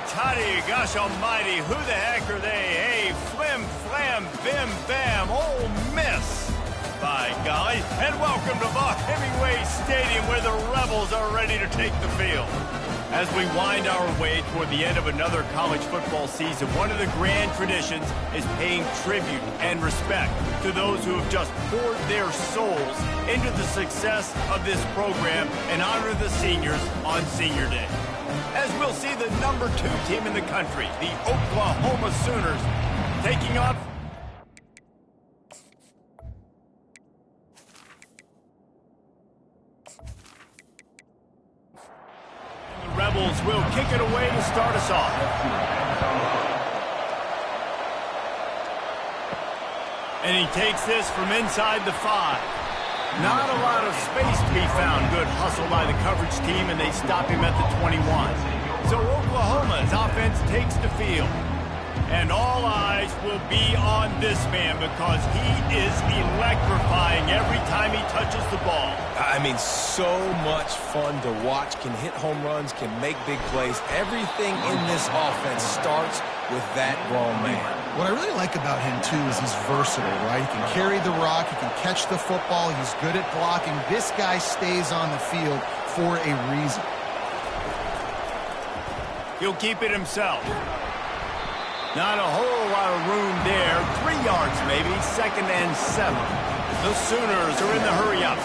toddy, gosh almighty, who the heck are they? Hey, flim, flam, bim, bam, Ole Miss. By golly, and welcome to Hemingway Stadium where the Rebels are ready to take the field. As we wind our way toward the end of another college football season, one of the grand traditions is paying tribute and respect to those who have just poured their souls into the success of this program and honor the seniors on Senior Day. As we'll see the number 2 team in the country, the Oklahoma Sooners, taking on the Rebels will kick it away to start us off. And he takes this from inside the 5. Not a lot of space to be found. Good hustle by the coverage team, and they stop him at the 21. So Oklahoma's offense takes the field. And all eyes will be on this man because he is electrifying every time he touches the ball. I mean, so much fun to watch. Can hit home runs, can make big plays. Everything in this offense starts with that grown man. What I really like about him, too, is he's versatile, right? He can carry the rock, he can catch the football, he's good at blocking. This guy stays on the field for a reason. He'll keep it himself. Not a whole lot of room there. 3 yards maybe, 2nd and 7. The Sooners are in the hurry-up.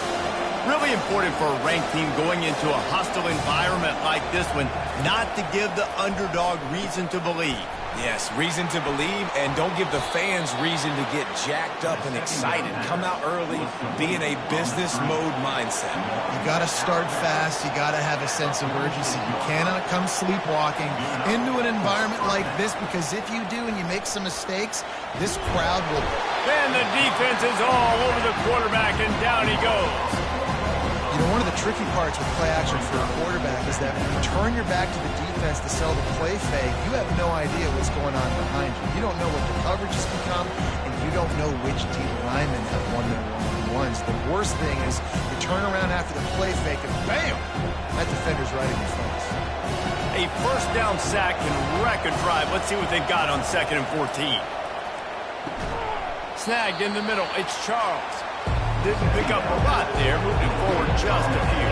Really important for a ranked team going into a hostile environment like this one, not to give the underdog reason to believe. Yes, reason to believe, and don't give the fans reason to get jacked up and excited. Come out early, be in a business mode mindset. You got to start fast. You got to have a sense of urgency. You cannot come sleepwalking into an environment like this, because if you do and you make some mistakes, this crowd will... And the defense is all over the quarterback, and down he goes. You know, one of the tricky parts with play action for a quarterback is that when you turn your back to the defense to sell the play fake, you have no idea what's going on behind you. You don't know what the coverage has become, and you don't know which D linemen have won their one-on-ones. The worst thing is you turn around after the play fake, and bam! That defender's right in your face. A first down sack can wreck a drive. Let's see what they've got on 2nd and 14. Snagged in the middle. It's Charles. Didn't pick up a lot there, moving forward just a few.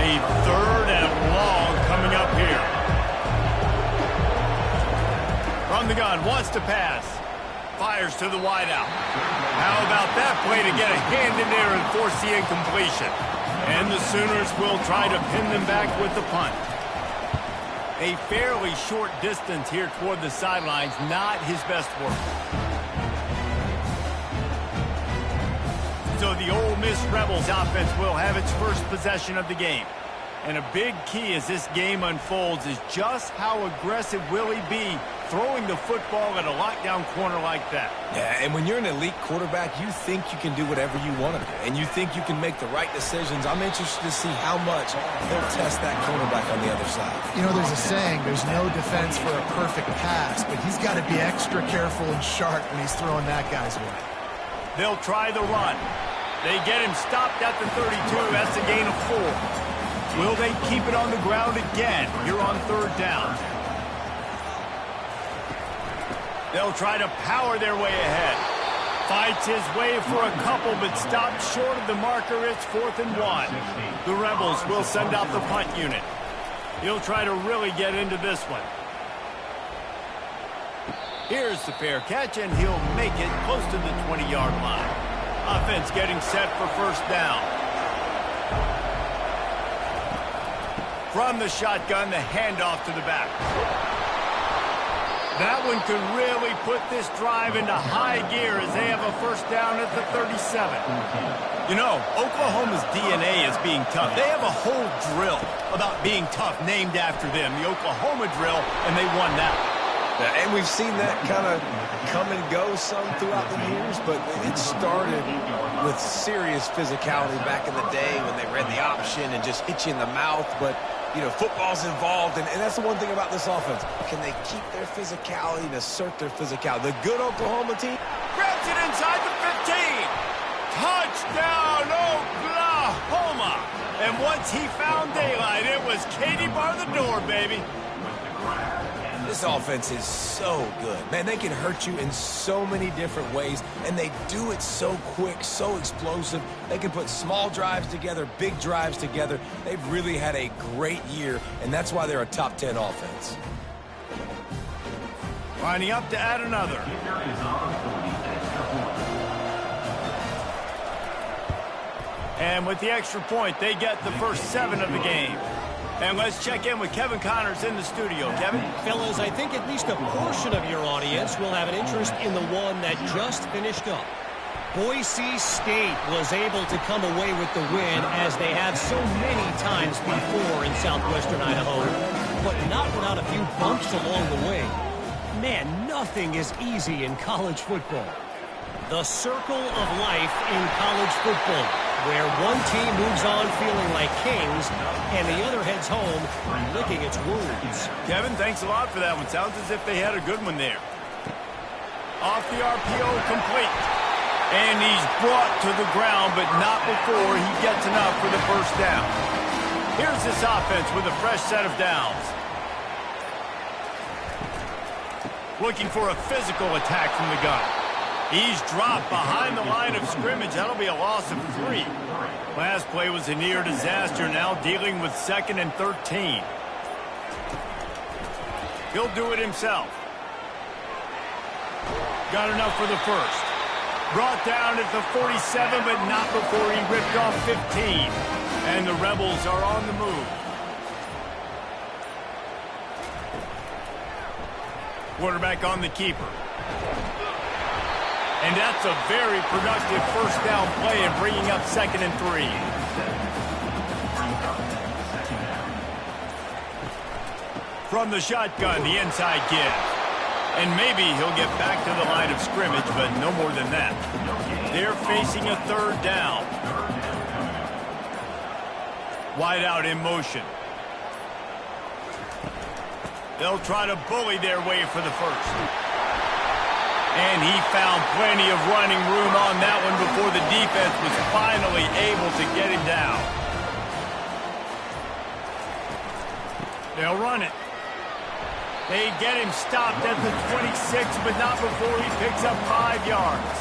A 3rd and long coming up here. From the gun, wants to pass. Fires to the wideout. How about that play to get a hand in there and force the incompletion? And the Sooners will try to pin them back with the punt. A fairly short distance here toward the sidelines, not his best work. So the Ole Miss Rebels offense will have its first possession of the game. And a big key as this game unfolds is just how aggressive will he be throwing the football at a lockdown corner like that. Yeah, and when you're an elite quarterback, you think you can do whatever you want to do. And you think you can make the right decisions. I'm interested to see how much he'll test that cornerback on the other side. You know, there's a saying, there's no defense for a perfect pass, but he's got to be extra careful and sharp when he's throwing that guy's way. They'll try the run. They get him stopped at the 32. That's a gain of 4. Will they keep it on the ground again here on 3rd down? They'll try to power their way ahead. Fights his way for a couple, but stopped short of the marker. It's 4th and 1. The Rebels will send out the punt unit. He'll try to really get into this one. Here's the fair catch, and he'll make it close to the 20-yard line. Offense getting set for 1st down. From the shotgun, the handoff to the back. That one could really put this drive into high gear as they have a 1st down at the 37. You know, Oklahoma's DNA is being tough. They have a whole drill about being tough named after them, the Oklahoma drill, and they won that. And we've seen that kind of come and go some throughout the years, but it started with serious physicality back in the day when they read the option and just hit you in the mouth. But, you know, football's involved, and that's the one thing about this offense. Can they keep their physicality and assert their physicality? The good Oklahoma team grabs it inside the 15. Touchdown, Oklahoma! And once he found daylight, it was Katie bar the door, baby. This offense is so good. Man, they can hurt you in so many different ways, and they do it so quick, so explosive. They can put small drives together, big drives together. They've really had a great year, and that's why they're a top 10 offense. Lining up to add another. And with the extra point, they get the first 7 of the game. And let's check in with Kevin Connors in the studio. Kevin? Fellas, I think at least a portion of your audience will have an interest in the one that just finished up. Boise State was able to come away with the win, as they have so many times before in southwestern Idaho, but not without a few bumps along the way. Man, nothing is easy in college football. The circle of life in college football, where one team moves on feeling like kings and the other heads home licking its wounds. Kevin, thanks a lot for that one. Sounds as if they had a good one there. Off the RPO, complete. And he's brought to the ground, but not before he gets enough for the first down. Here's this offense with a fresh set of downs. Looking for a physical attack from the gun. He's dropped behind the line of scrimmage. That'll be a loss of 3. Last play was a near disaster. Now dealing with 2nd and 13. He'll do it himself. Got enough for the first. Brought down at the 47, but not before he ripped off 15. And the Rebels are on the move. Quarterback on the keeper. And that's a very productive first down play and bringing up 2nd and 3. From the shotgun, the inside give. And maybe he'll get back to the line of scrimmage, but no more than that. They're facing a 3rd down. Wide out in motion. They'll try to bully their way for the first. And he found plenty of running room on that one before the defense was finally able to get him down. They'll run it. They get him stopped at the 26, but not before he picks up 5 yards.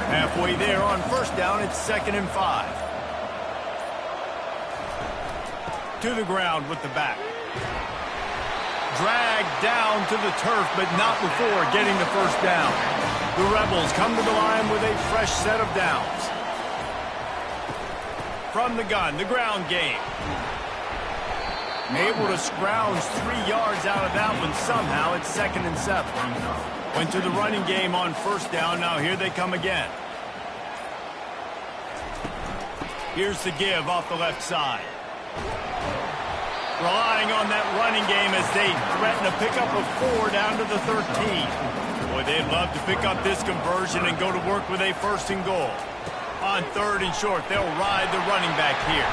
Halfway there on first down, it's 2nd and 5. To the ground with the back. Dragged down to the turf, but not before getting the first down. The Rebels come to the line with a fresh set of downs. From the gun, the ground game. Able to scrounge 3 yards out of that one somehow. It's 2nd and 7. Went to the running game on first down. Now here they come again. Here's the give off the left side. Relying on that running game as they threaten a pickup of 4 down to the 13. Boy, they'd love to pick up this conversion and go to work with a 1st and goal. On 3rd and short, they'll ride the running back here.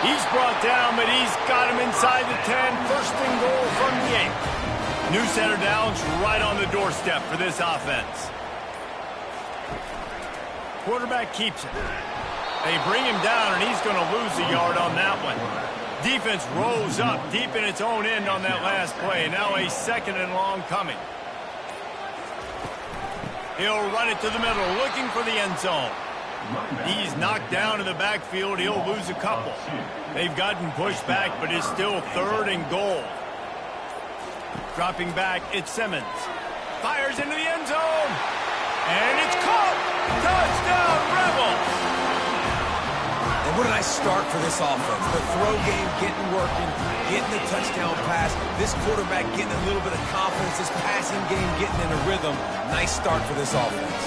He's brought down, but he's got him inside the 10. 1st and goal from the 8. New center downs right on the doorstep for this offense. Quarterback keeps it. They bring him down, and he's going to lose a yard on that one. Defense rose up deep in its own end on that last play. Now a 2nd and long coming. He'll run it to the middle, looking for the end zone. He's knocked down in the backfield. He'll lose a couple. They've gotten pushed back, but it's still 3rd and goal. Dropping back, it's Simmons. Fires into the end zone. And it's caught. Touchdown, Rebels. And what a nice start for this offense. The throw game getting working, getting the touchdown pass. This quarterback getting a little bit of confidence. This passing game getting in a rhythm. Nice start for this offense.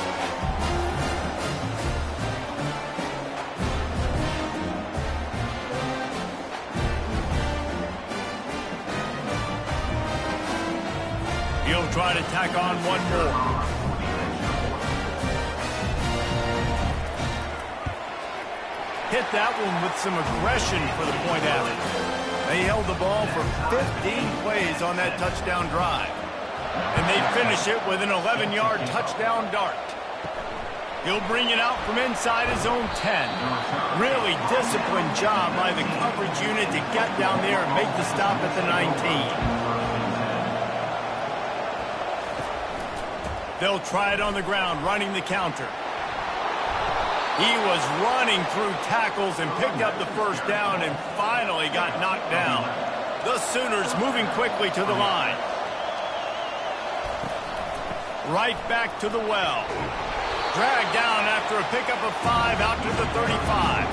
He'll try to tack on one more. Hit that one with some aggression for the point average. They held the ball for 15 plays on that touchdown drive. And they finish it with an 11-yard touchdown dart. He'll bring it out from inside his own 10. Really disciplined job by the coverage unit to get down there and make the stop at the 19. They'll try it on the ground, running the counter. He was running through tackles and picked up the first down and finally got knocked down. The Sooners moving quickly to the line. Right back to the well. Dragged down after a pickup of 5 out to the 35.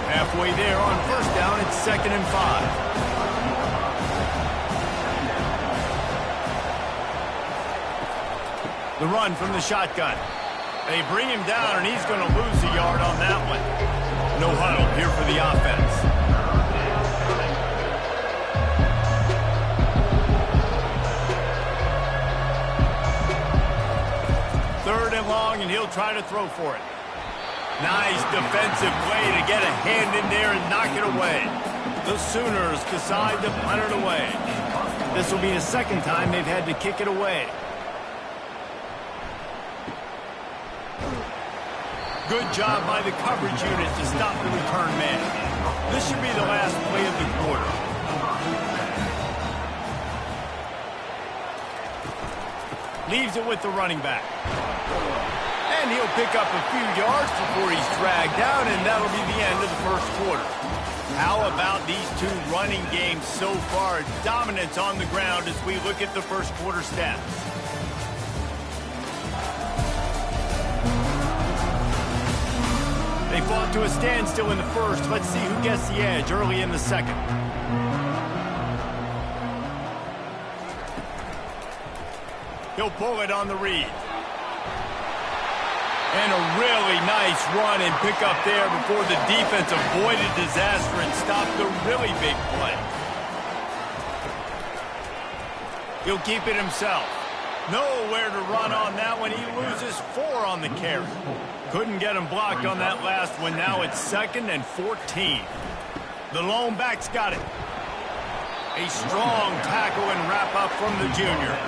Halfway there on first down, it's 2nd and 5. The run from the shotgun. They bring him down, and he's going to lose a yard on that one. No huddle here for the offense. Third and long, and he'll try to throw for it. Nice defensive play to get a hand in there and knock it away. The Sooners decide to punt it away. This will be the second time they've had to kick it away. Good job by the coverage unit to stop the return man. This should be the last play of the quarter. Leaves it with the running back. And he'll pick up a few yards before he's dragged down, and that'll be the end of the first quarter. How about these two running games so far? Dominance on the ground as we look at the first quarter stats. They fought to a standstill in the first. Let's see who gets the edge early in the second. He'll pull it on the read. And a really nice run and pick up there before the defense avoided disaster and stopped the really big play. He'll keep it himself. Nowhere to run on that one. He loses 4 on the carry. Couldn't get him blocked on that last one. Now it's 2nd and 14. The lone back's got it. A strong tackle and wrap up from the junior.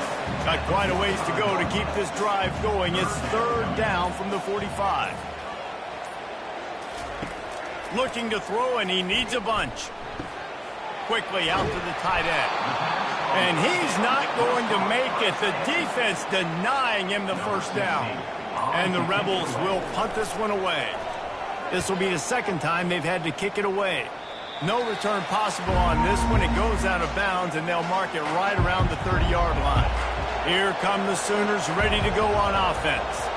Got quite a ways to go to keep this drive going. It's 3rd down from the 45. Looking to throw, and he needs a bunch. Quickly out to the tight end. And he's not going to make it. The defense denying him the first down. And the Rebels will punt this one away. This will be the second time they've had to kick it away. No return possible on this one. It goes out of bounds, and they'll mark it right around the 30-yard line. Here come the Sooners ready to go on offense.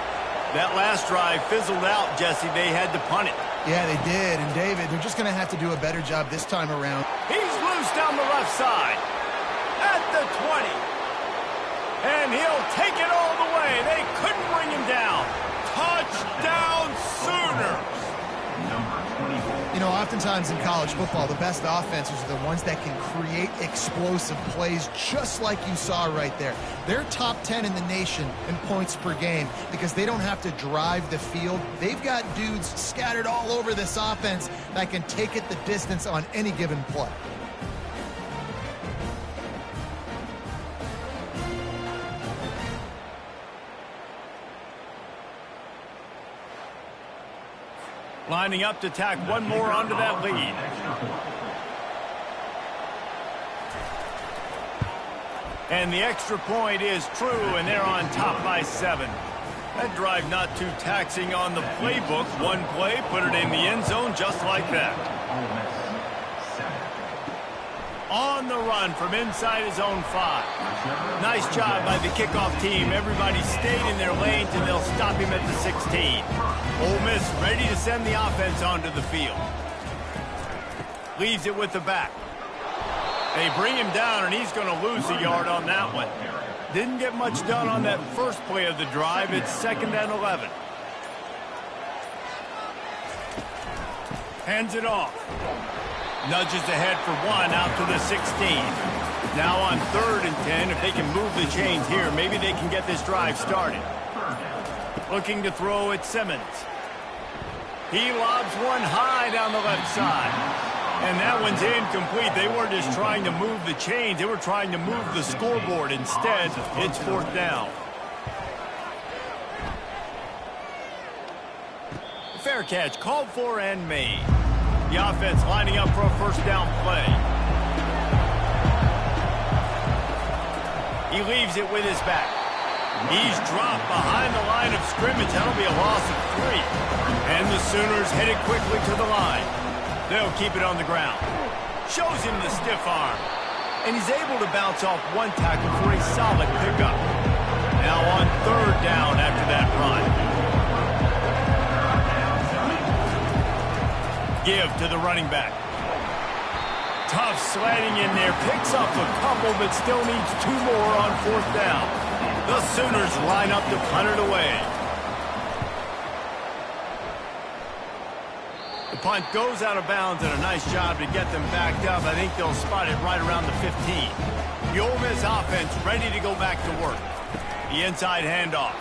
That last drive fizzled out, Jesse. They had to punt it. Yeah, they did. And, David, they're just going to have to do a better job this time around. He's loose down the left side. At the 20. And he'll take it all the way. They couldn't bring him down. Touchdown, Sooners. You know, oftentimes in college football, the best offenses are the ones that can create explosive plays just like you saw right there. They're top 10 in the nation in points per game because they don't have to drive the field. They've got dudes scattered all over this offense that can take it the distance on any given play. Lining up to tack one more onto that lead. And the extra point is true, and they're on top by 7. That drive not too taxing on the playbook. One play, put it in the end zone just like that. On the run from inside his own 5. Nice job by the kickoff team. Everybody stayed in their lanes, and they'll stop him at the 16. Ole Miss ready to send the offense onto the field. Leaves it with the back. They bring him down, and he's going to lose a yard on that one. Didn't get much done on that first play of the drive. It's 2nd and 11. Hands it off. Nudges ahead for 1 out to the 16. Now on 3rd and 10, if they can move the chains here, maybe they can get this drive started. Looking to throw at Simmons. He lobs one high down the left side. And that one's incomplete. They weren't just trying to move the chains. They were trying to move the scoreboard. Instead, it's 4th down. Fair catch called for and made. The offense lining up for a first down play. He leaves it with his back. He's dropped behind the line of scrimmage. That'll be a loss of 3. And the Sooners headed quickly to the line. They'll keep it on the ground. Shows him the stiff arm. And he's able to bounce off one tackle for a solid pickup. Now on 3rd down after that run. Give to the running back. Tough sledding in there. Picks up a couple, but still needs 2 more on 4th down. The Sooners line up to punt it away. The punt goes out of bounds, and a nice job to get them backed up. I think they'll spot it right around the 15. The Ole Miss offense ready to go back to work. The inside handoff.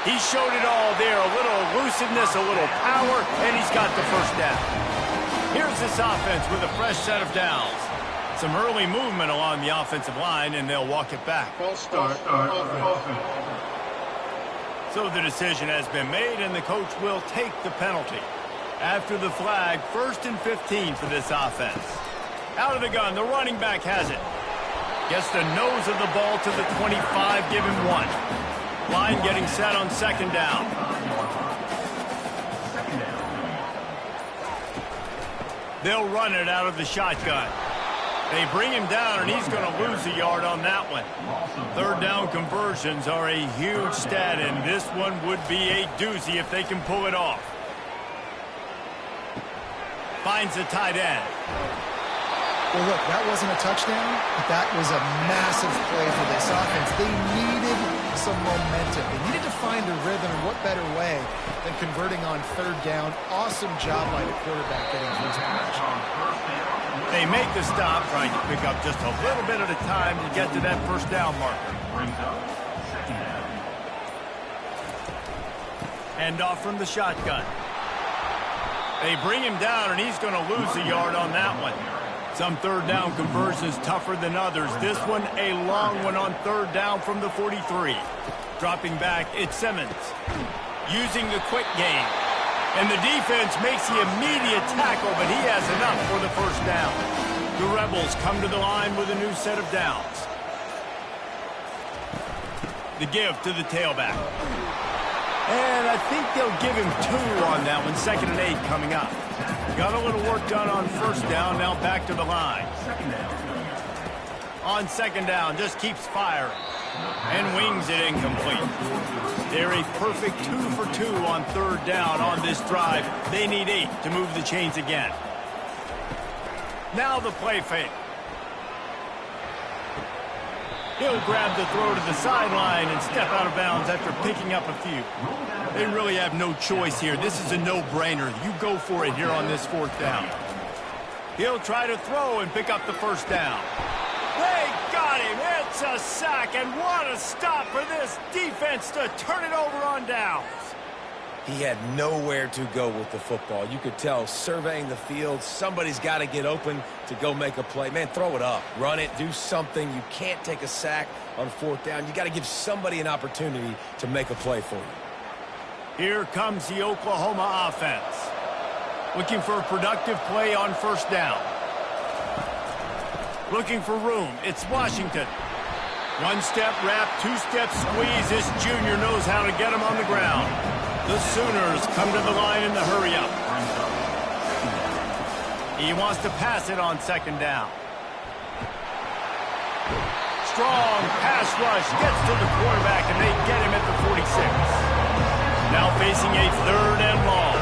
He showed it all there. A little elusiveness, a little power, and he's got the 1st down. Here's this offense with a fresh set of downs. Some early movement along the offensive line, and they'll walk it back. False start. So the decision has been made, and the coach will take the penalty. After the flag, 1st and 15 for this offense. Out of the gun, the running back has it. Gets the nose of the ball to the 25, give him 1. Line getting set on 2nd down. They'll run it out of the shotgun. They bring him down, and he's going to lose a yard on that one. 3rd down conversions are a huge stat, and this one would be a doozy if they can pull it off. Finds the tight end. Well, look, that wasn't a touchdown, but that was a massive play for this offense. They needed some momentum. They needed to find a rhythm, and what better way than converting on 3rd down. Awesome job by the quarterback getting through his progression. They make the stop, trying to pick up just a little bit at a time to get to that 1st down marker. Hand off from the shotgun. They bring him down, and he's going to lose a yard on that one. Some 3rd down conversions tougher than others. This one a long one on 3rd down from the 43. Dropping back, it's Simmons. Using the quick game. And the defense makes the immediate tackle, but he has enough for the 1st down. The Rebels come to the line with a new set of downs. The give to the tailback. And I think they'll give him 2 on that one. 2nd and 8 coming up. Got a little work done on 1st down. Now back to the line. On 2nd down, just keeps firing. And wings it incomplete. They're a perfect 2 for 2 on 3rd down on this drive. They need 8 to move the chains again. Now the play fake. He'll grab the throw to the sideline and step out of bounds after picking up a few. They really have no choice here. This is a no-brainer. You go for it here on this 4th down. He'll try to throw and pick up the 1st down. They got him. It's a sack, and what a stop for this defense to turn it over on downs. He had nowhere to go with the football. You could tell surveying the field, somebody's got to get open to go make a play. Man, throw it up. Run it. Do something. You can't take a sack on 4th down. You got to give somebody an opportunity to make a play for you. Here comes the Oklahoma offense. Looking for a productive play on 1st down. Looking for room. It's Washington. 1-step wrap, 2-step squeeze. This junior knows how to get him on the ground. The Sooners come to the line in the hurry-up. He wants to pass it on 2nd down. Strong pass rush gets to the quarterback, and they get him at the 46. Now facing a 3rd and long.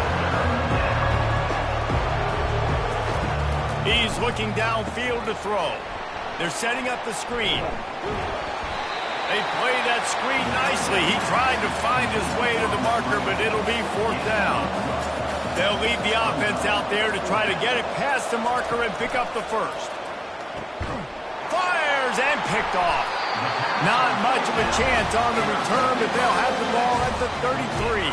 He's looking downfield to throw. They're setting up the screen. They play that screen nicely. He tried to find his way to the marker, but it'll be 4th down. They'll leave the offense out there to try to get it past the marker and pick up the 1st. Fires and picked off. Not much of a chance on the return, but they'll have the ball at the 33.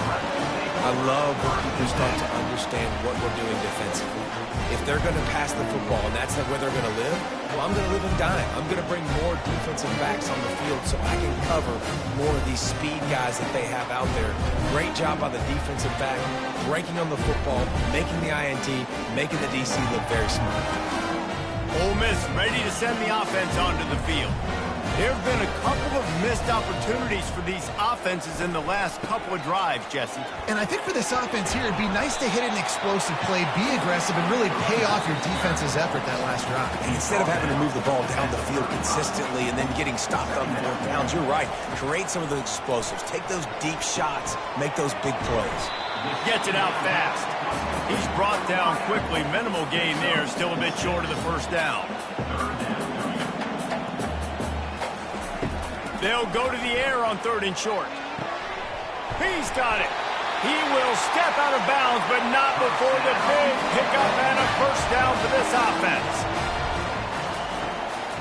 I love when people start to understand what we're doing defensively. If they're going to pass the football and that's where they're going to live, well, I'm going to live and die. I'm going to bring more defensive backs on the field so I can cover more of these speed guys that they have out there. Great job by the defensive back, breaking on the football, making the INT, making the DC look very smart. Ole Miss ready to send the offense onto the field. There have been a couple of missed opportunities for these offenses in the last couple of drives, Jesse. And I think for this offense here, it'd be nice to hit an explosive play, be aggressive, and really pay off your defense's effort that last drive. And instead of having to move the ball down the field consistently and then getting stopped on 4 downs, you're right. Create some of the explosives. Take those deep shots. Make those big plays. Gets it out fast. He's brought down quickly. Minimal gain there. Still a bit short of the first down. They'll go to the air on 3rd and short. He's got it. He will step out of bounds, but not before the big pickup and a first down for this offense.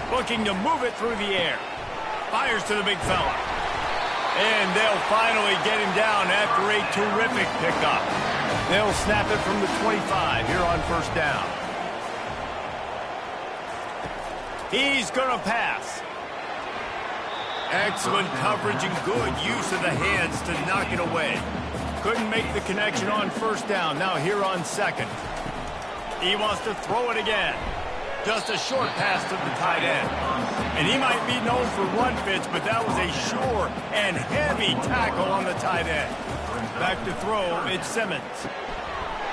Looking to move it through the air. Fires to the big fella. And they'll finally get him down after a terrific pickup. They'll snap it from the 25 here on first down. He's going to pass. Excellent coverage and good use of the hands to knock it away. Couldn't make the connection on first down. Now here on 2nd. He wants to throw it again. Just a short pass to the tight end. And he might be known for run fits, but that was a sure and heavy tackle on the tight end. Back to throw, it's Simmons.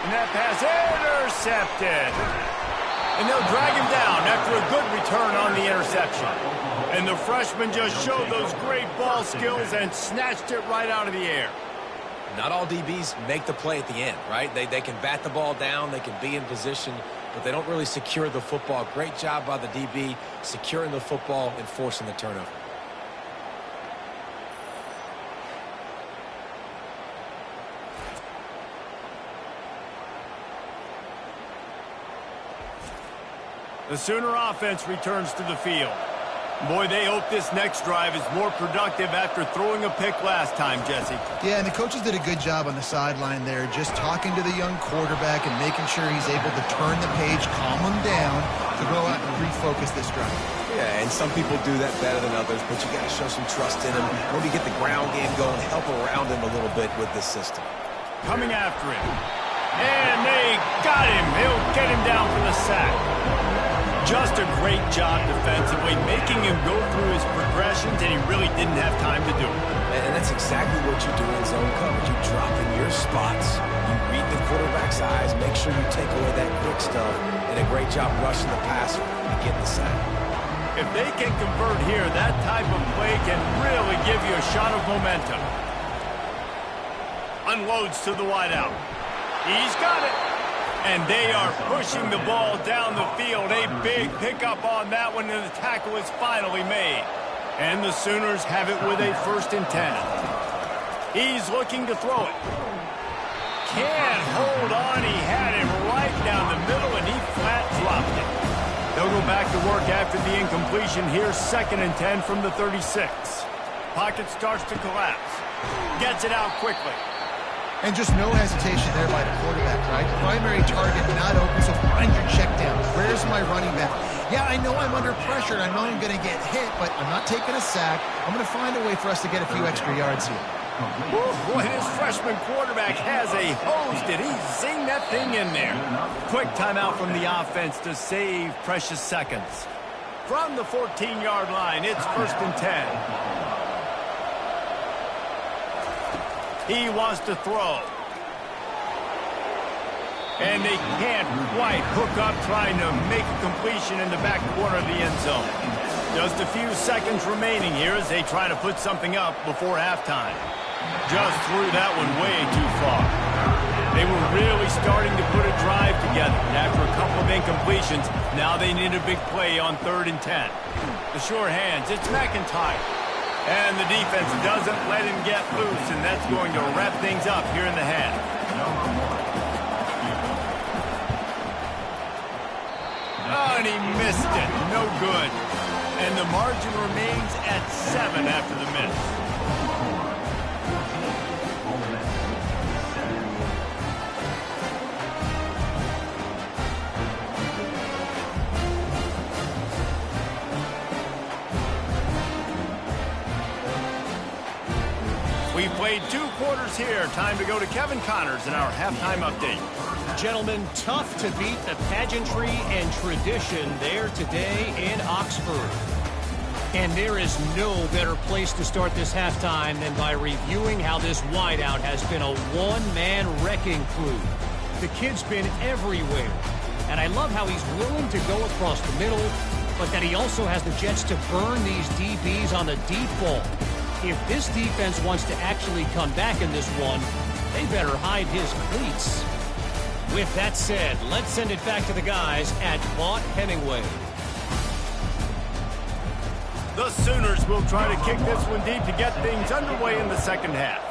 And that pass intercepted. And they'll drag him down after a good return on the interception. And the freshman just showed those great ball skills and snatched it right out of the air. Not all DBs make the play at the end, right? They can bat the ball down, they can be in position, but they don't really secure the football. Great job by the DB securing the football and forcing the turnover. The Sooner offense returns to the field. Boy, they hope this next drive is more productive after throwing a pick last time, Jesse. Yeah, and the coaches did a good job on the sideline there, just talking to the young quarterback and making sure he's able to turn the page, calm him down, to go out and refocus this drive. Yeah, and some people do that better than others, but you got to show some trust in him. Maybe get the ground game going, help around him a little bit with this system. Coming after him. And they got him. He'll get him down for the sack. Just a great job defensively, making him go through his progressions, and he really didn't have time to do it. And that's exactly what you do in zone coverage. You drop in your spots, you read the quarterback's eyes, make sure you take away that quick stuff, and a great job rushing the passer and getting the sack. If they can convert here, that type of play can really give you a shot of momentum. Unloads to the wideout. He's got it. And they are pushing the ball down the field. A big pickup on that one, and the tackle is finally made. And the Sooners have it with a 1st and 10. He's looking to throw it. Can't hold on. He had him right down the middle, and he flat dropped it. They'll go back to work after the incompletion. Here's 2nd and 10 from the 36. Pocket starts to collapse. Gets it out quickly. And just no hesitation there by the quarterback, right? Primary target not open, so find your check down. Where's my running back? Yeah, I know I'm under pressure, and I know I'm going to get hit, but I'm not taking a sack. I'm going to find a way for us to get a few extra yards here. Boy, his freshman quarterback has a hose. Did he zing that thing in there? Quick timeout from the offense to save precious seconds. From the 14-yard line, it's 1st and 10. He wants to throw. And they can't quite hook up trying to make a completion in the back corner of the end zone. Just a few seconds remaining here as they try to put something up before halftime. Just threw that one way too far. They were really starting to put a drive together. After a couple of incompletions, now they need a big play on 3rd and 10. The sure hands, it's McIntyre. And the defense doesn't let him get loose, and that's going to wrap things up here in the half. Oh, and he missed it. No good. And the margin remains at 7 after the miss. We played 2 quarters here. Time to go to Kevin Connors in our halftime update. Gentlemen, tough to beat the pageantry and tradition there today in Oxford. And there is no better place to start this halftime than by reviewing how this wideout has been a one-man wrecking crew. The kid's been everywhere. And I love how he's willing to go across the middle, but that he also has the Jets to burn these DBs on the deep ball. If this defense wants to actually come back in this one, they better hide his cleats. With that said, let's send it back to the guys at Vaught Hemingway. The Sooners will try to kick this one deep to get things underway in the second half.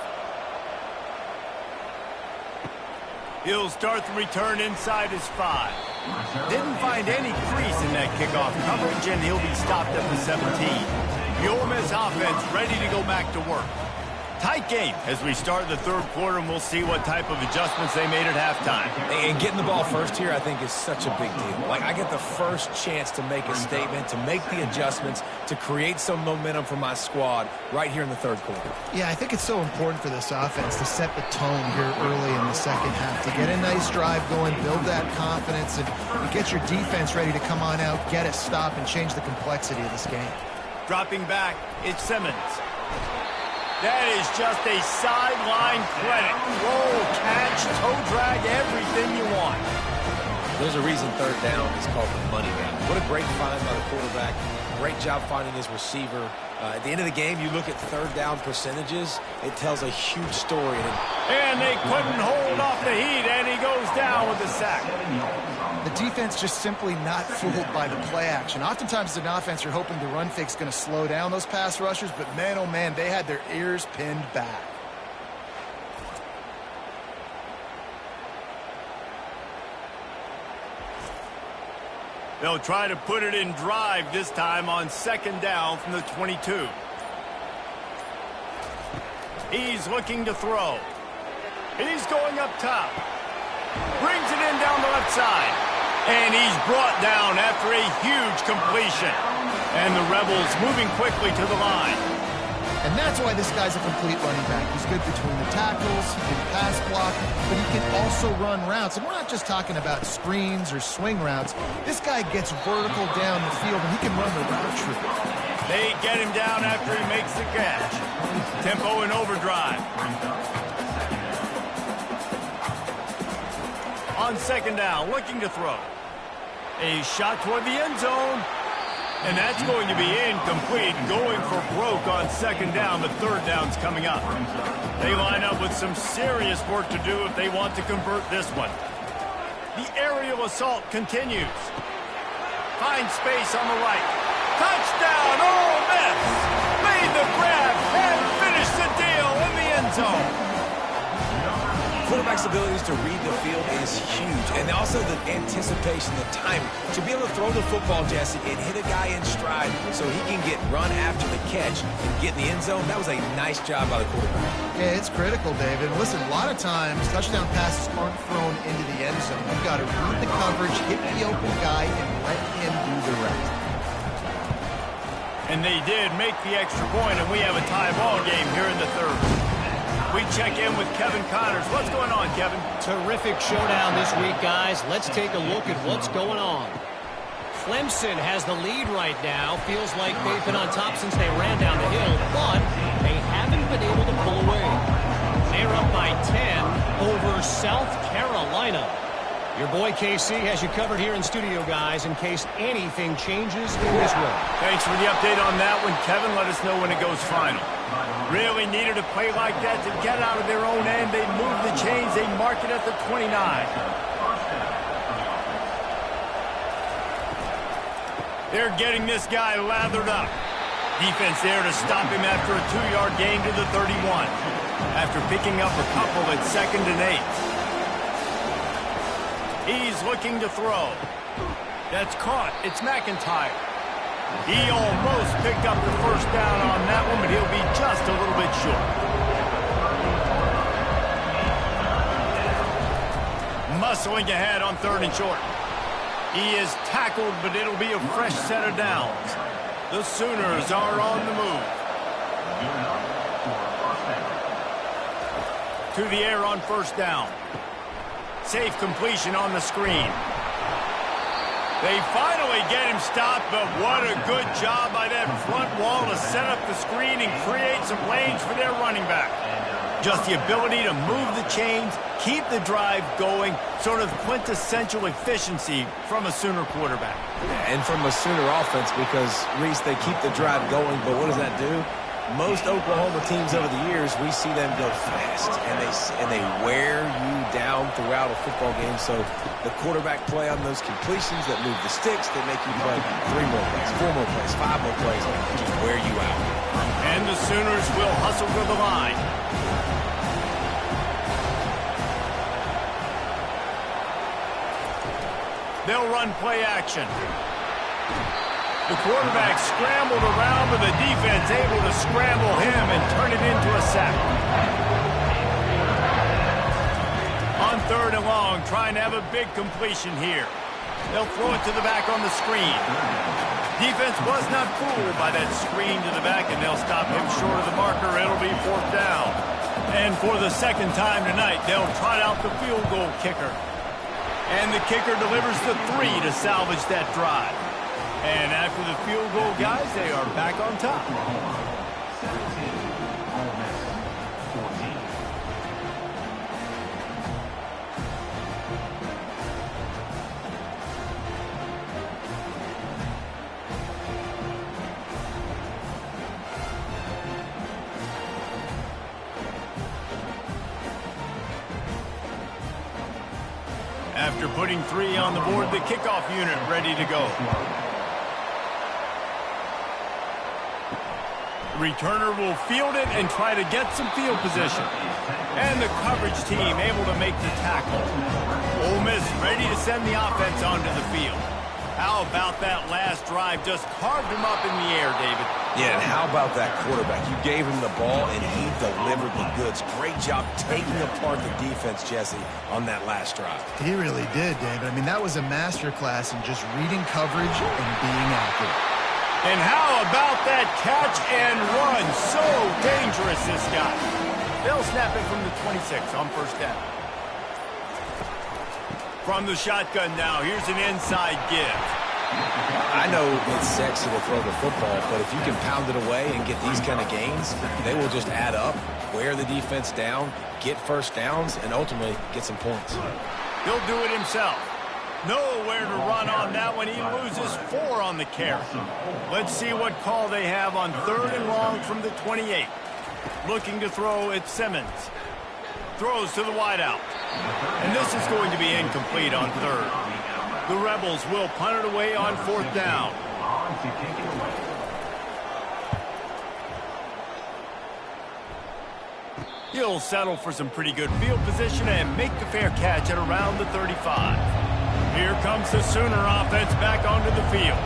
He'll start the return inside his 5. Didn't find any crease in that kickoff coverage, and he'll be stopped at the 17. The Ole Miss offense ready to go back to work. Tight game as we start the third quarter, and we'll see what type of adjustments they made at halftime. And getting the ball first here, I think, is such a big deal. Like, I get the first chance to make a statement, to make the adjustments, to create some momentum for my squad right here in the third quarter. Yeah, I think it's so important for this offense to set the tone here early in the second half, to get a nice drive going, build that confidence, and get your defense ready to come on out, get a stop, and change the complexity of this game. Dropping back, it's Simmons. That is just a sideline credit. Roll, catch, toe drag, everything you want. There's a reason third down is called the money down. What a great find by the quarterback. Great job finding his receiver. At the end of the game, you look at third down percentages, it tells a huge story. And they couldn't hold off the heat, and he goes down with the sack. The defense just simply not fooled by the play action. Oftentimes as an offense, you're hoping the run fake's going to slow down those pass rushers, but man, oh man, they had their ears pinned back. They'll try to put it in drive this time on second down from the 22. He's looking to throw. He's going up top. Brings it in down the left side. And he's brought down after a huge completion. And the Rebels moving quickly to the line. And that's why this guy's a complete running back. He's good between the tackles, he can pass block, but he can also run routes. And we're not just talking about screens or swing routes. This guy gets vertical down the field, and he can run the route tree. They get him down after he makes the catch. Tempo in overdrive. On second down, looking to throw. A shot toward the end zone. And that's going to be incomplete, going for broke on second down, but third down's coming up. They line up with some serious work to do if they want to convert this one. The aerial assault continues. Finds space on the right. Touchdown, Ole Miss! Made the grab and finished the deal in the end zone. Quarterback's abilities to read the field is huge, and also the anticipation, the timing. To be able to throw the football, Jesse, and hit a guy in stride so he can get run after the catch and get in the end zone, that was a nice job by the quarterback. Yeah, it's critical, David. Listen, a lot of times, touchdown passes aren't thrown into the end zone. You've got to read the coverage, hit the open guy, and let him do the rest. And they did make the extra point, and we have a tie ball game here in the third. We check in with Kevin Connors. What's going on, Kevin? Terrific showdown this week, guys. Let's take a look at what's going on. Clemson has the lead right now. Feels like they've been on top since they ran down the hill, but they haven't been able to pull away. They're up by 10 over South Carolina. Your boy KC has you covered here in studio, guys, in case anything changes in this one. Thanks for the update on that one, Kevin. Let us know when it goes final. Really needed a play like that to get out of their own end. They move the chains. They mark it at the 29. They're getting this guy lathered up. Defense there to stop him after a 2-yard gain to the 31. After picking up a couple at 2nd and 8. He's looking to throw. That's caught. It's McIntyre. He almost picked up the first down on that one, but he'll be just a little bit short. Muscling ahead on 3rd and short. He is tackled, but it'll be a fresh set of downs. The Sooners are on the move. To the air on 1st down. Safe completion on the screen. They finally get him stopped, but what a good job by that front wall to set up the screen and create some lanes for their running back. Just the ability to move the chains, keep the drive going, sort of quintessential efficiency from a Sooner quarterback. And from a Sooner offense, because, Reese, they keep the drive going, but what does that do? Most Oklahoma teams over the years, we see them go fast, and they wear you down throughout a football game. So the quarterback play on those completions that move the sticks, that make you play 3 more plays, 4 more plays, 5 more plays, and just wear you out. And the Sooners will hustle to the line. They'll run play action. The quarterback scrambled around, but the defense able to scramble him and turn it into a sack. On 3rd and long, trying to have a big completion here. They'll throw it to the back on the screen. Defense was not fooled by that screen to the back, and they'll stop him short of the marker. It'll be 4th down. And for the 2nd time tonight, they'll trot out the field goal kicker. And the kicker delivers the 3 to salvage that drive. And after the field goal, guys, they are back on top. After putting 3 on the board, the kickoff unit ready to go. The returner will field it and try to get some field position. And the coverage team able to make the tackle. Ole Miss ready to send the offense onto the field. How about that last drive? Just carved him up in the air, David. Yeah, and how about that quarterback? You gave him the ball, and he delivered the goods. Great job taking apart the defense, Jesse, on that last drive. He really did, David. I mean, that was a masterclass in just reading coverage and being accurate. And how about that catch and run? So dangerous, this guy. They'll snap it from the 26 on 1st down. From the shotgun now, here's an inside give. I know it's sexy to throw the football, but if you can pound it away and get these kind of gains, they will just add up, wear the defense down, get 1st downs, and ultimately get some points. He'll do it himself. Nowhere to run on that one. He loses 4 on the carry. Let's see what call they have on 3rd and long from the 28. Looking to throw at Simmons. Throws to the wideout. And this is going to be incomplete on 3rd. The Rebels will punt it away on 4th down. He'll settle for some pretty good field position and make the fair catch at around the 35. Here comes the Sooner offense back onto the field.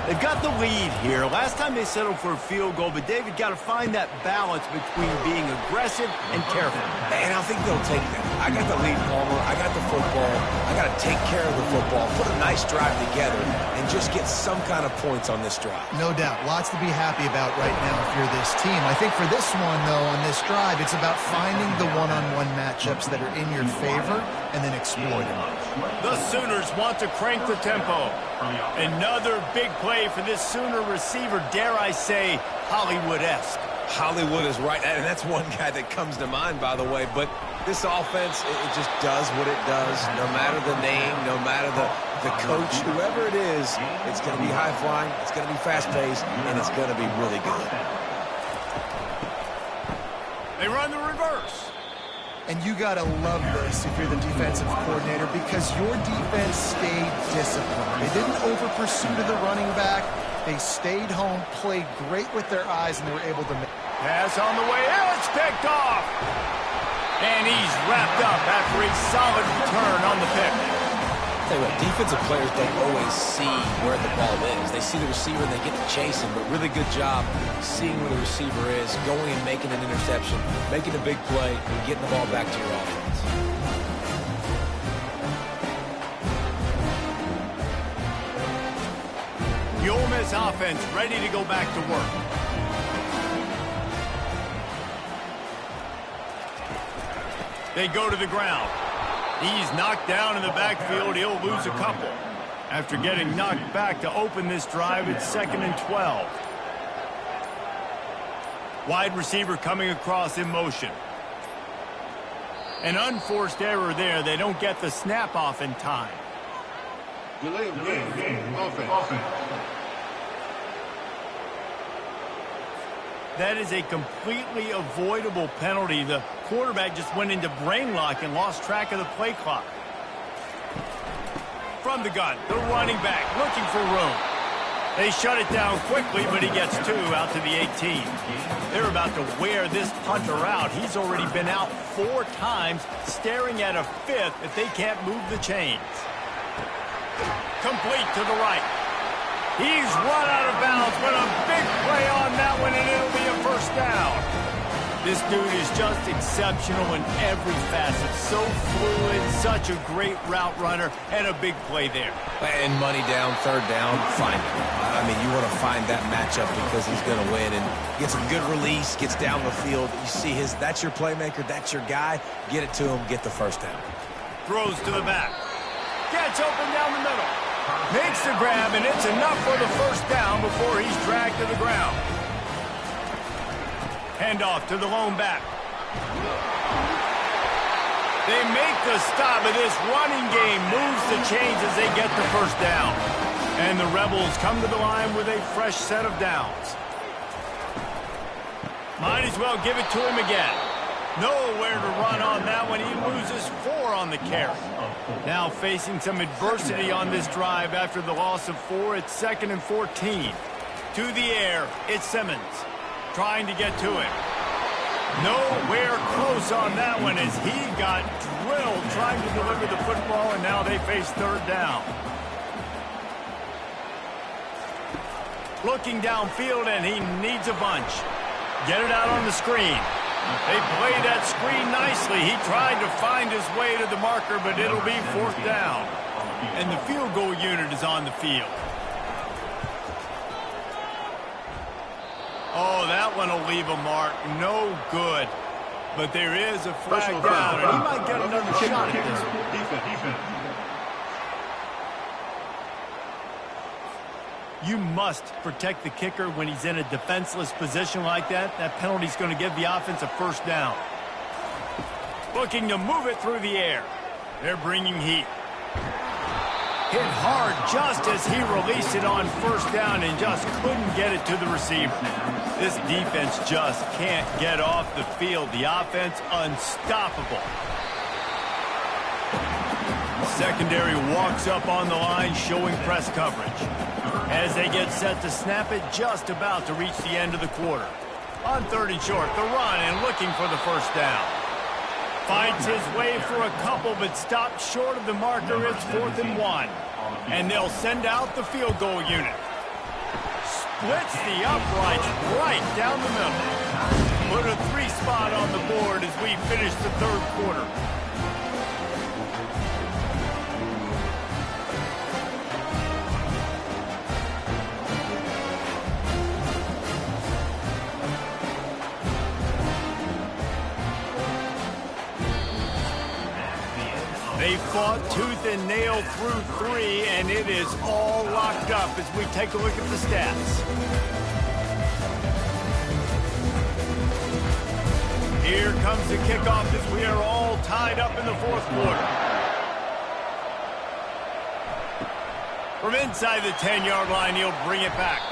They've got the lead here. Last time they settled for a field goal, but David got to find that balance between being aggressive and careful. And I think they'll take that. I got the lead, Palmer. I got the football. I got to take care of the football, put a nice drive together, and just get some kind of points on this drive. No doubt. Lots to be happy about right now if you're this team. I think for this one, though, on this drive, it's about finding the one-on-one matchups that are in your favor and then exploiting them. The Sooners want to crank the tempo. Another big play for this Sooner receiver, dare I say, Hollywood-esque. Hollywood is right, and that's one guy that comes to mind, by the way. But this offense, it just does what it does. No matter the name, no matter the coach, whoever it is, it's going to be high-flying, it's going to be fast-paced, and it's going to be really good. They run the reverse. And you got to love this if you're the defensive coordinator because your defense stayed disciplined. They didn't over-pursue to the running back. They stayed home, played great with their eyes, and they were able to make. Pass on the way. It's picked off. And he's wrapped up after a solid return on the pick. Tell you what, defensive players don't always see where the ball is. They see the receiver and they get to chase him, but really good job seeing where the receiver is, going and making an interception, making a big play, and getting the ball back to your offense. The Ole Miss offense ready to go back to work. They go to the ground. He's knocked down in the backfield. He'll lose a couple. After getting knocked back to open this drive, it's 2nd and 12. Wide receiver coming across in motion. An unforced error there. They don't get the snap off in time. Delay of game. Offense. That is a completely avoidable penalty. The quarterback just went into brain lock and lost track of the play clock. From the gun, the running back looking for room. They shut it down quickly, but he gets 2 out to the 18. They're about to wear this punter out. He's already been out 4 times, staring at a 5th if they can't move the chains. Complete to the right. He's run out of bounds, but a big play on that one, and it'll be a first down. This dude is just exceptional in every facet. So fluid, such a great route runner, and a big play there. And money down, 3rd down, find him. I mean, you want to find that matchup because he's going to win and gets a good release, gets down the field. You see that's your playmaker, that's your guy. Get it to him, get the first down. Throws to the back. Gets open down the middle. Makes the grab, and it's enough for the first down before he's dragged to the ground. Handoff to the lone back. They make the stop, and this running game moves the chains as they get the first down. And the Rebels come to the line with a fresh set of downs. Might as well give it to him again. Nowhere to run on that one. He loses 4 on the carry. Now facing some adversity on this drive after the loss of 4. It's 2nd and 14. To the air, it's Simmons. Trying to get to him. Nowhere close on that one as he got drilled trying to deliver the football, and now they face 3rd down. Looking downfield, and he needs a bunch. Get it out on the screen. They played that screen nicely. He tried to find his way to the marker, but it'll be 4th down. And the field goal unit is on the field. Oh, that one will leave a mark. No good. But there is a flag down, and he might get another shot at this one. Defense. You must protect the kicker when he's in a defenseless position like that. That penalty's going to give the offense a first down. Looking to move it through the air. They're bringing heat. Hit hard just as he released it on first down and just couldn't get it to the receiver. This defense just can't get off the field. The offense unstoppable. Secondary walks up on the line showing press coverage. As they get set to snap it, just about to reach the end of the quarter. On 3rd and short, the run and looking for the first down. Fights his way for a couple, but stops short of the marker. It's 4th and 1. And they'll send out the field goal unit. Splits the uprights right down the middle. Put a 3 spot on the board as we finish the 3rd quarter. They fought tooth and nail through 3, and it is all locked up as we take a look at the stats. Here comes the kickoff as we are all tied up in the 4th quarter. From inside the 10-yard line, he'll bring it back.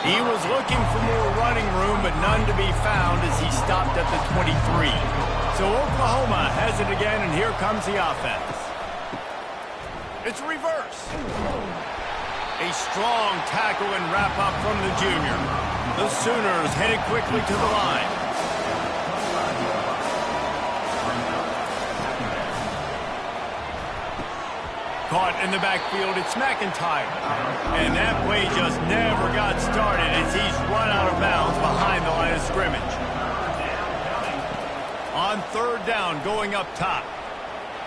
He was looking for more running room, but none to be found as he stopped at the 23. So Oklahoma has it again, and here comes the offense. It's reverse. A strong tackle and wrap-up from the junior. The Sooners headed quickly to the line. Caught in the backfield, it's McIntyre. And that play just never got started as he's run out of bounds behind the line of scrimmage. On 3rd down, going up top.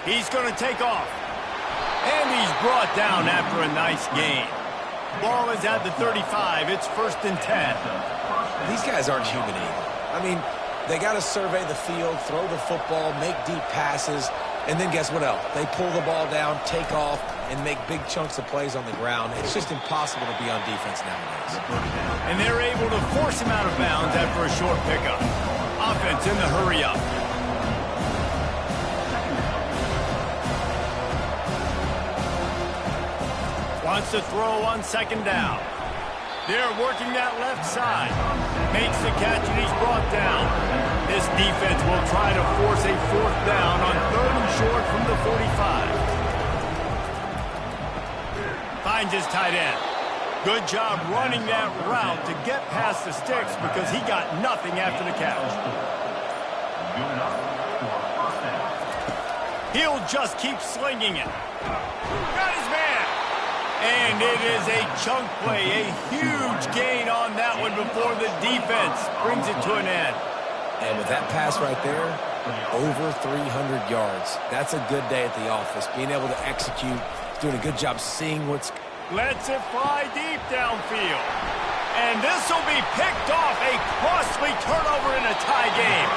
He's going to take off. And he's brought down after a nice gain. Ball is at the 35. It's 1st and 10. These guys aren't human either. I mean, they got to survey the field, throw the football, make deep passes. And then guess what else? They pull the ball down, take off, and make big chunks of plays on the ground. It's just impossible to be on defense nowadays. And they're able to force him out of bounds after a short pickup. Offense in the hurry up. Wants to throw on second down. They're working that left side. Makes the catch and he's brought down. This defense will try to force a fourth down on 3rd and short from the 45. Finds his tight end. Good job running that route to get past the sticks because he got nothing after the catch. He'll just keep slinging it. Got his man. And it is a chunk play, a huge gain on that one before the defense brings it to an end. And with that pass right there, over 300 yards. That's a good day at the office. Being able to execute, doing a good job seeing what's... Lets it fly deep downfield. And this will be picked off, a costly turnover in a tie game.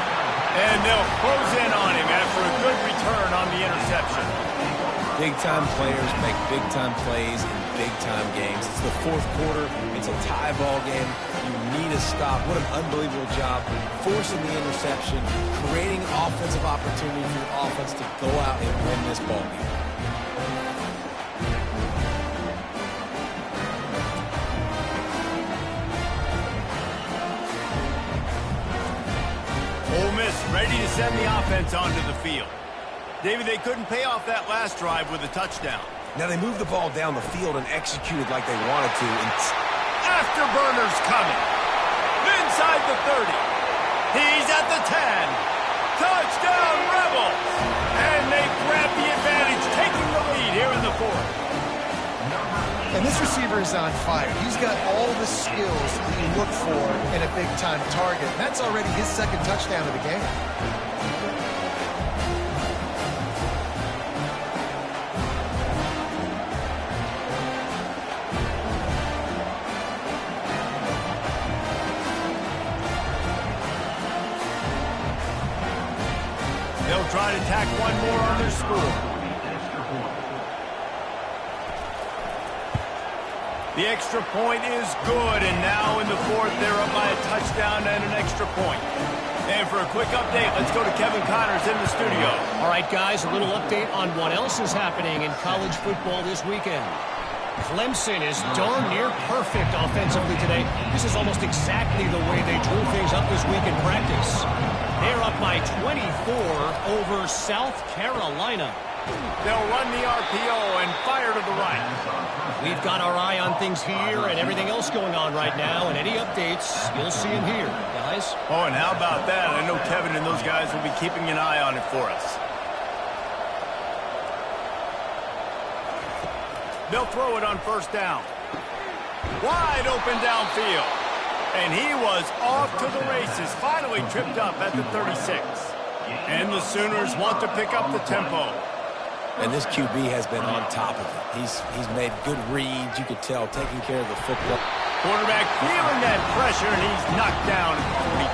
And they'll close in on him after a good return on the interception. Big-time players make big-time plays in big-time games. It's the fourth quarter. It's a tie ball game. You need a stop. What an unbelievable job forcing the interception, creating offensive opportunity for your offense to go out and win this ball game. Ole Miss ready to send the offense onto the field. David, they couldn't pay off that last drive with a touchdown. Now they moved the ball down the field and executed like they wanted to. Afterburners coming. Inside the 30. He's at the 10. Touchdown, Rebels! And they grab the advantage, taking the lead here in the 4th. And this receiver is on fire. He's got all the skills that you look for in a big-time target. And that's already his 2nd touchdown of the game. They'll try to tack one more on their score. The extra point is good, and now in the 4th, they're up by a touchdown and an extra point. And for a quick update, let's go to Kevin Connors in the studio. All right, guys, a little update on what else is happening in college football this weekend. Clemson is darn near perfect offensively today. This is almost exactly the way they drew things up this week in practice. They're up by 24 over South Carolina. They'll run the RPO and fire to the right. We've got our eye on things here and everything else going on right now, and any updates, you'll see them here, guys. Oh, and how about that? I know Kevin and those guys will be keeping an eye on it for us. They'll throw it on 1st down. Wide open downfield. And he was off to the races, finally tripped up at the 36. And the Sooners want to pick up the tempo. And this QB has been on top of it. He's made good reads, you could tell, taking care of the football. Quarterback feeling that pressure, and he's knocked down at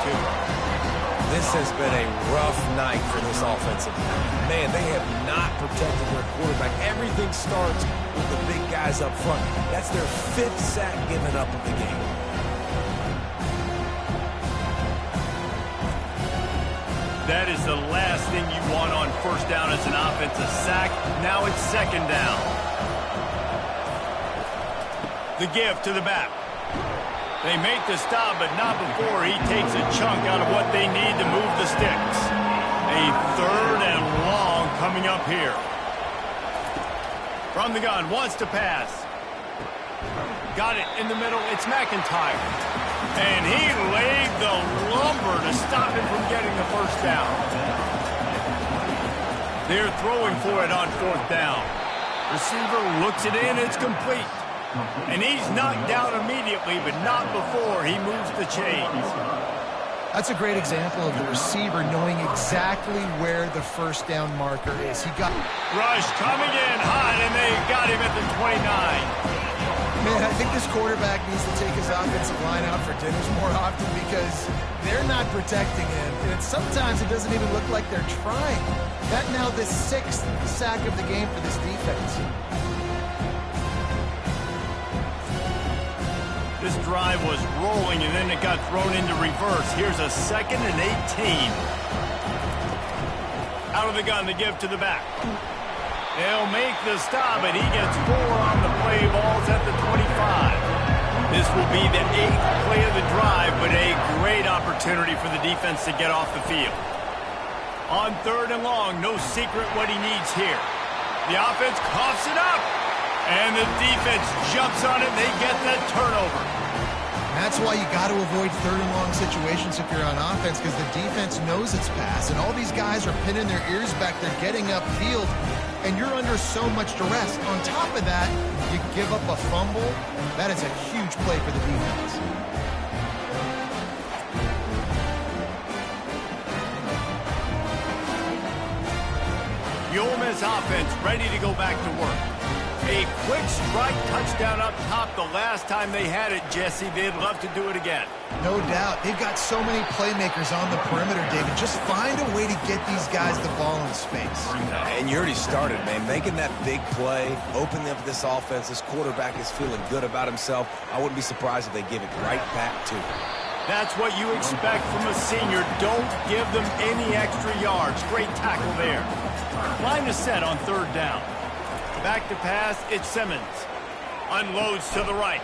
42. This has been a rough night for this offensive line. Man, they have not protected their quarterback. Everything starts with the big guys up front. That's their 5th sack given up of the game. That is the last thing you want on 1st down as an offense, a sack. Now it's 2nd down. The give to the back. They make the stop, but not before he takes a chunk out of what they need to move the sticks. A 3rd and long coming up here. From the gun, wants to pass. Got it in the middle. It's McIntyre. And he laid the lumber to stop him from getting the 1st down. They're throwing for it on 4th down. Receiver looks it in. It's complete. And he's knocked down immediately, but not before he moves the chains. That's a great example of the receiver knowing exactly where the 1st down marker is. He got Rush coming in hot, and they got him at the 29. Man, I think this quarterback needs to take his offensive line out for dinners more often because they're not protecting him. And sometimes it doesn't even look like they're trying. That now the 6th sack of the game for this defense. This drive was rolling, and then it got thrown into reverse. Here's a 2nd and 18. Out of the gun to give to the back. They'll make the stop, and he gets 4 on the play. Ball's at the 25. This will be the 8th play of the drive, but a great opportunity for the defense to get off the field. On 3rd and long, no secret what he needs here. The offense coughs it up, and the defense jumps on it, and they get that turnover. That's why you got to avoid 3rd and long situations if you're on offense, because the defense knows it's pass, and all these guys are pinning their ears back. They're getting upfield, and you're under so much duress. On top of that, you give up a fumble. That is a huge play for the defense. The Ole Miss offense ready to go back to work. A quick strike touchdown up top the last time they had it, Jesse. They'd love to do it again. No doubt. They've got so many playmakers on the perimeter, David. Just find a way to get these guys the ball in space. And you already started, man. Making that big play, opening up this offense. This quarterback is feeling good about himself. I wouldn't be surprised if they give it right back to him. That's what you expect from a senior. Don't give them any extra yards. Great tackle there. Line is set on 3rd down. Back to pass, it's Simmons. Unloads to the right.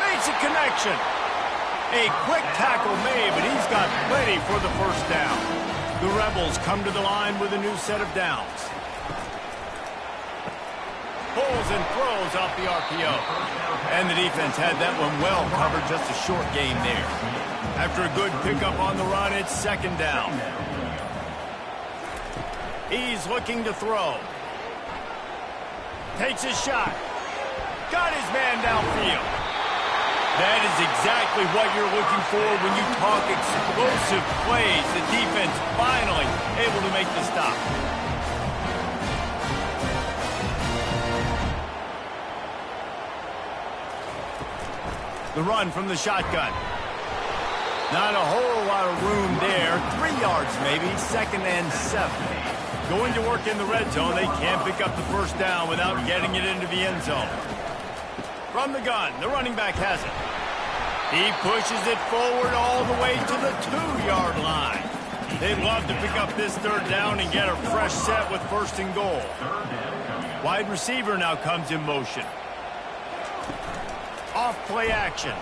Makes a connection. A quick tackle made, but he's got plenty for the 1st down. The Rebels come to the line with a new set of downs. Pulls and throws off the RPO. And the defense had that one well covered, just a short gain there. After a good pickup on the run, it's 2nd down. He's looking to throw. Takes a shot. Got his man downfield. That is exactly what you're looking for when you talk explosive plays. The defense finally able to make the stop. The run from the shotgun. Not a whole lot of room there. 3 yards maybe. 2nd and 7. Going to work in the red zone. They can't pick up the 1st down without getting it into the end zone. From the gun, the running back has it. He pushes it forward all the way to the 2-yard line. They'd love to pick up this 3rd down and get a fresh set with 1st and goal. Wide receiver now comes in motion. Off play action.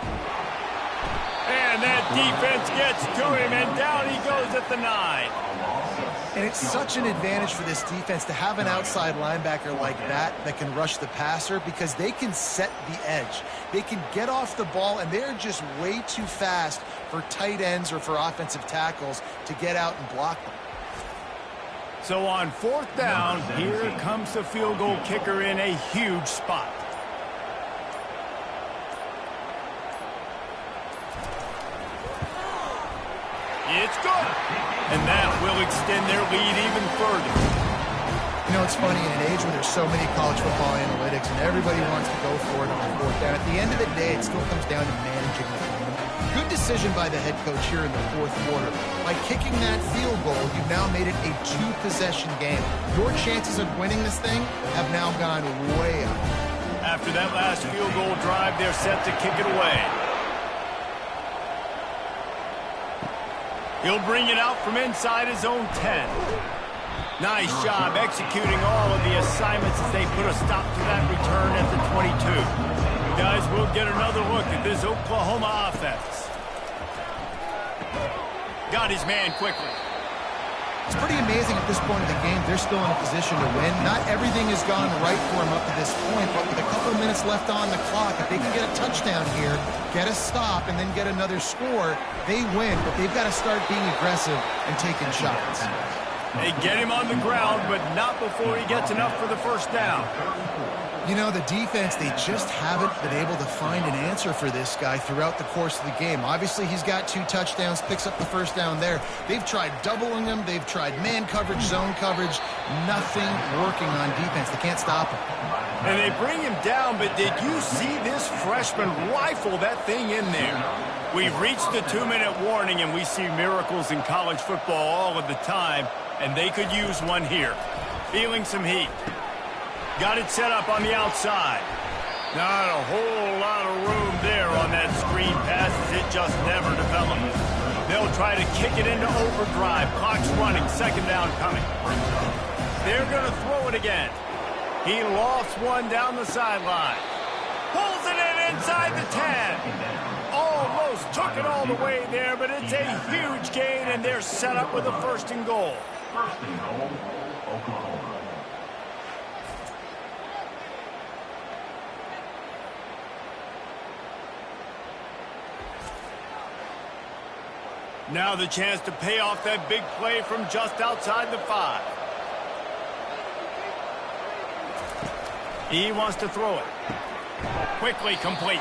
And that defense gets to him, and down he goes at the 9. And it's such an advantage for this defense to have an outside linebacker like that can rush the passer, because they can set the edge. They can get off the ball, and they're just way too fast for tight ends or for offensive tackles to get out and block them. So on 4th down, here comes the field goal kicker in a huge spot. It's good. And that will extend their lead even further. You know, it's funny, in an age where there's so many college football analytics and everybody wants to go for it on 4th down, at the end of the day, it still comes down to managing the game. Good decision by the head coach here in the 4th quarter. By kicking that field goal, you've now made it a 2-possession game. Your chances of winning this thing have now gone way up. After that last field goal drive, they're set to kick it away. He'll bring it out from inside his own 10. Nice job executing all of the assignments as they put a stop to that return at the 22. Guys, we'll get another look at this Oklahoma offense. Got his man quickly. It's pretty amazing at this point of the game, they're still in a position to win. Not everything has gone right for them up to this point, but with a couple of minutes left on the clock, if they can get a touchdown here, get a stop, and then get another score, they win. But they've got to start being aggressive and taking shots. They get him on the ground, but not before he gets enough for the first down. You know, the defense, they just haven't been able to find an answer for this guy throughout the course of the game. Obviously, he's got 2 touchdowns, picks up the first down there. They've tried doubling him. They've tried man coverage, zone coverage. Nothing working on defense. They can't stop him. And they bring him down, but did you see this freshman rifle that thing in there? We've reached the 2-minute warning, and we see miracles in college football all of the time, and they could use one here. Feeling some heat. Got it set up on the outside. Not a whole lot of room there on that screen pass as it just never developed. They'll try to kick it into overdrive. Clock's running. Second down coming. They're going to throw it again. He lost one down the sideline. Pulls it in inside the 10. Almost took it all the way there, but it's a huge gain, and they're set up with a 1st and goal. First and goal, Oklahoma. Now the chance to pay off that big play from just outside the 5. He wants to throw it. Quickly complete.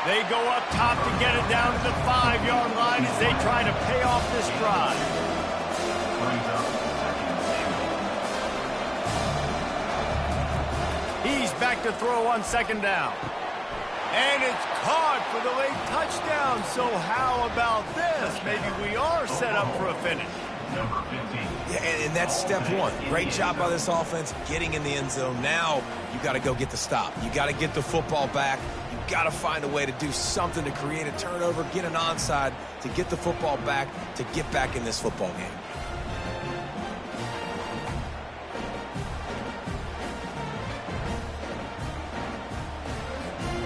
They go up top to get it down to the 5-yard line as they try to pay off this drive. He's back to throw on 2nd down. And it's caught for the late touchdown. So how about this? Maybe we are set up for a finish. Yeah, and that's step 1. Great job by this offense getting in the end zone. Now you got to go get the stop. You got to get the football back. You got to find a way to do something to create a turnover, get an onside, to get the football back, to get back in this football game.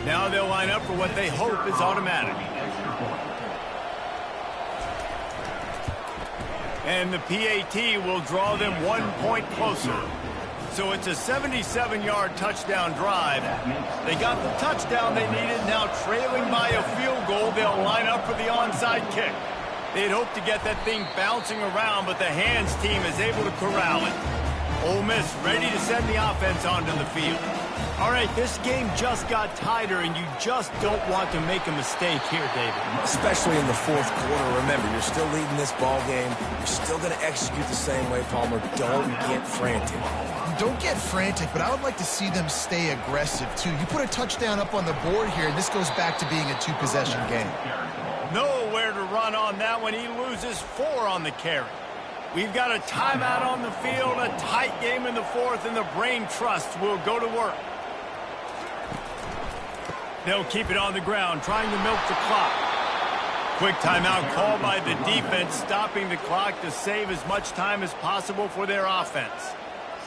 Now they'll line up for what they hope is automatic. And the PAT will draw them 1 point closer. So it's a 77-yard touchdown drive. They got the touchdown they needed. Now trailing by a field goal, they'll line up for the onside kick. They'd hope to get that thing bouncing around, but the hands team is able to corral it. Ole Miss ready to send the offense onto the field. All right, this game just got tighter, and you just don't want to make a mistake here, David. Especially in the 4th quarter. Remember, you're still leading this ball game. You're still going to execute the same way, Palmer. Don't get frantic. Don't get frantic, but I would like to see them stay aggressive, too. You put a touchdown up on the board here, and this goes back to being a 2-possession game. Nowhere to run on that one. He loses 4 on the carry. We've got a timeout on the field, a tight game in the 4th, and the brain trust will go to work. They'll keep it on the ground, trying to milk the clock. Quick timeout called by the defense, stopping the clock to save as much time as possible for their offense.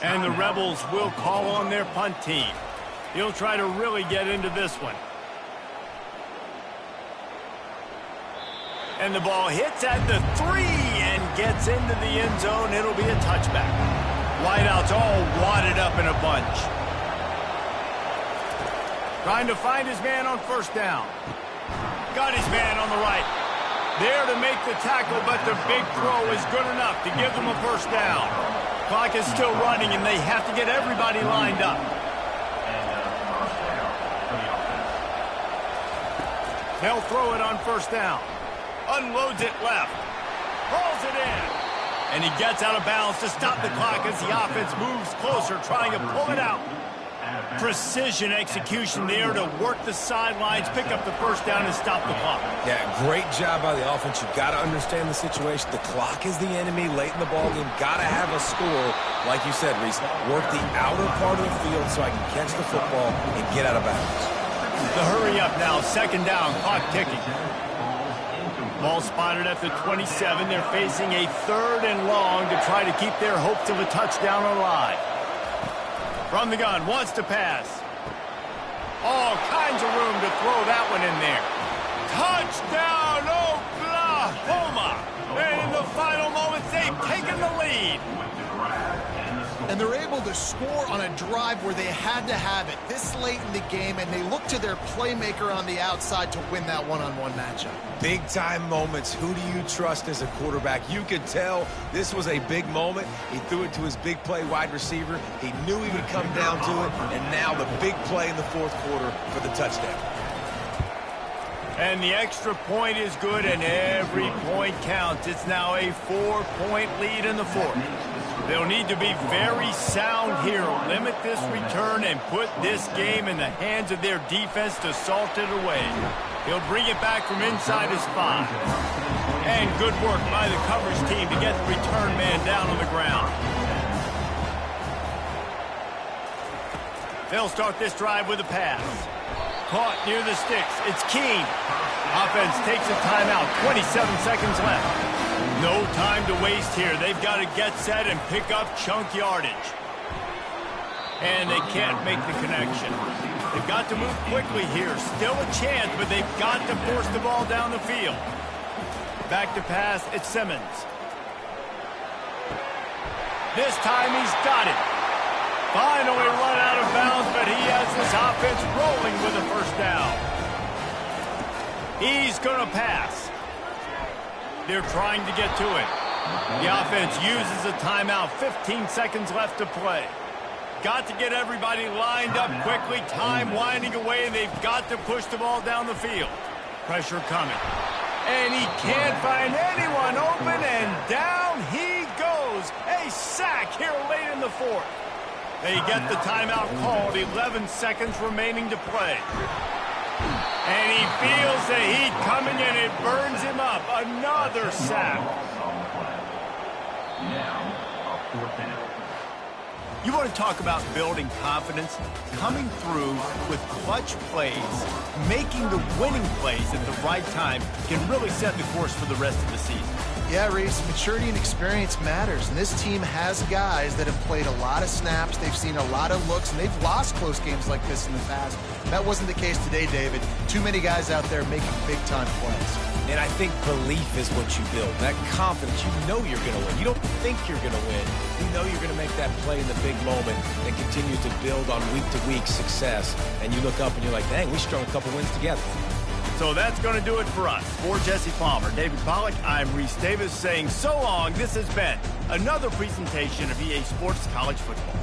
And the Rebels will call on their punt team. He'll try to really get into this one. And the ball hits at the 3 and gets into the end zone. It'll be a touchback. Wideouts all wadded up in a bunch. Trying to find his man on 1st down. Got his man on the right. There to make the tackle, but the big throw is good enough to give them a 1st down. Clock is still running, and they have to get everybody lined up. They'll throw it on 1st down. Unloads it left. Hauls it in. And he gets out of bounds to stop the clock as the offense moves closer, trying to pull it out. Precision execution there to work the sidelines, pick up the 1st down, and stop the clock. Yeah, great job by the offense. You've got to understand the situation. The clock is the enemy late in the ballgame. Got to have a score. Like you said, Reese, work the outer part of the field so I can catch the football and get out of bounds. The hurry up now, 2nd down, clock ticking. Ball spotted at the 27. They're facing a 3rd and long to try to keep their hopes of a touchdown alive. From the gun, wants to pass. All kinds of room to throw that one in there. Touchdown, Oklahoma! And in the final moments, they've taken the lead. And they're able to score on a drive where they had to have it this late in the game, and they look to their playmaker on the outside to win that one-on-one matchup. Big-time moments. Who do you trust as a quarterback? You could tell this was a big moment. He threw it to his big play wide receiver. He knew he would come down to it, and now the big play in the fourth quarter for the touchdown. And the extra point is good, and every point counts. It's now a 4-point lead in the fourth. They'll need to be very sound here, limit this return, and put this game in the hands of their defense to salt it away. He'll bring it back from inside his 5. And good work by the coverage team to get the return man down on the ground. They'll start this drive with a pass. Caught near the sticks. It's Keene. Offense takes a timeout. 27 seconds left. No time to waste here. They've got to get set and pick up chunk yardage. And they can't make the connection. They've got to move quickly here. Still a chance, but they've got to force the ball down the field. Back to pass, it's Simmons. This time he's got it. Finally run out of bounds, but he has this offense rolling with a first down. He's going to pass. They're trying to get to it. The offense uses a timeout. 15 seconds left to play. Got to get everybody lined up quickly. Time winding away, and they've got to push the ball down the field. Pressure coming. And he can't find anyone open, and down he goes. A sack here late in the fourth. They get the timeout called. 11 seconds remaining to play. And he feels the heat coming, and it burns him up. Another sack. You want to talk about building confidence? Coming through with clutch plays, making the winning plays at the right time can really set the course for the rest of the season. Yeah, Reese, maturity and experience matters, and this team has guys that have played a lot of snaps, they've seen a lot of looks, and they've lost close games like this in the past. That wasn't the case today, David. Too many guys out there making big-time plays. And I think belief is what you build. That confidence, you know you're going to win. You don't think you're going to win. You know you're going to make that play in the big moment and continue to build on week-to-week success. And you look up and you're like, dang, we strung a couple wins together. So that's going to do it for us. For Jesse Palmer, David Pollack, I'm Reese Davis saying so long. This has been another presentation of EA Sports College Football.